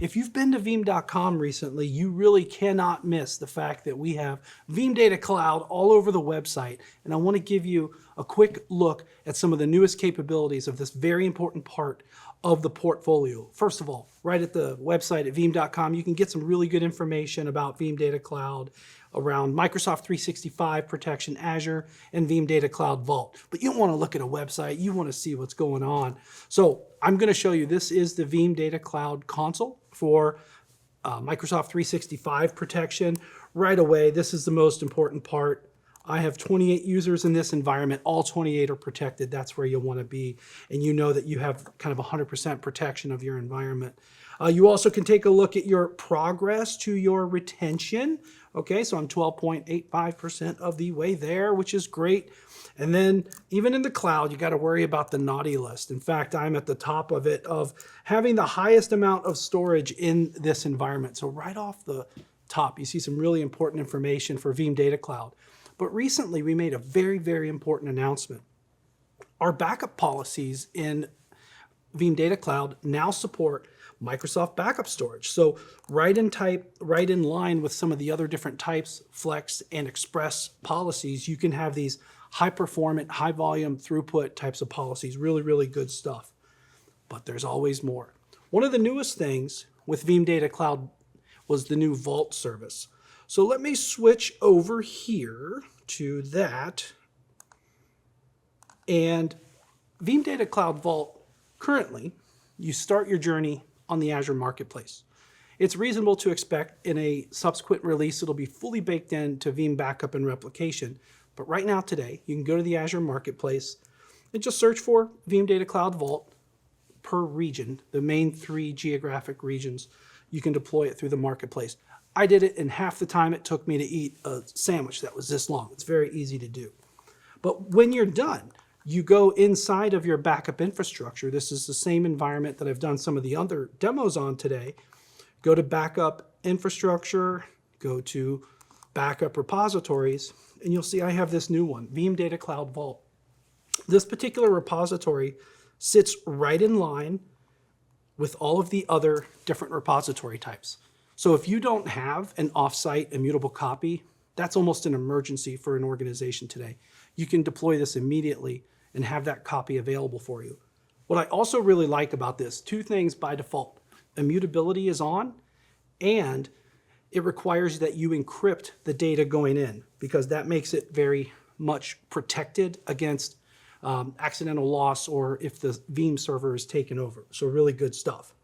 If you've been to Veeam.com recently, you really cannot miss the fact that we have Veeam Data Cloud all over the website. And I want to give you a quick look at some of the newest capabilities of this very important part of the portfolio. First of all, right at the website at Veeam.com, you can get some really good information about Veeam Data Cloud around Microsoft 365 protection, Azure, and Veeam Data Cloud Vault. But you don't want to look at a website, you want to see what's going on. So I'm going to show you, this is the Veeam Data Cloud console for Microsoft 365 protection. Right away, this is the most important part. I have 28 users in this environment. All 28 are protected. That's where you'll want to be. And you know that you have kind of 100% protection of your environment. You also can take a look at your progress to your retention. Okay, so I'm 12.85% of the way there, which is great. And then even in the cloud, you got to worry about the naughty list. In fact, I'm at the top of it of having the highest amount of storage in this environment. So right off the top, you see some really important information for Veeam Data Cloud. But recently, we made a very, very important announcement. Our backup policies in Veeam Data Cloud now support Microsoft Backup Storage. So right in line with some of the other different types, Flex and Express policies, you can have these high-performant, high-volume throughput types of policies. Really, really good stuff. But there's always more. One of the newest things with Veeam Data Cloud was the new Vault service. So let me switch over here to that. And Veeam Data Cloud Vault, currently, you start your journey on the Azure Marketplace. It's reasonable to expect in a subsequent release, it'll be fully baked into Veeam Backup and Replication. But right now, today, you can go to the Azure Marketplace and just search for Veeam Data Cloud Vault per region, the main 3 geographic regions. You can deploy it through the Marketplace. I did it in half the time it took me to eat a sandwich that was this long. It's very easy to do. But when you're done, you go inside of your backup infrastructure. This is the same environment that I've done some of the other demos on today. Go to backup infrastructure, go to backup repositories, and you'll see I have this new one, Veeam Data Cloud Vault. This particular repository sits right in line with all of the other different repository types. So if you don't have an offsite immutable copy, that's almost an emergency for an organization today. You can deploy this immediately and have that copy available for you. What I also really like about this, 2 things by default. Immutability is on, and it requires that you encrypt the data going in, because that makes it very much protected against accidental loss or if the Veeam server is taken over. So really good stuff.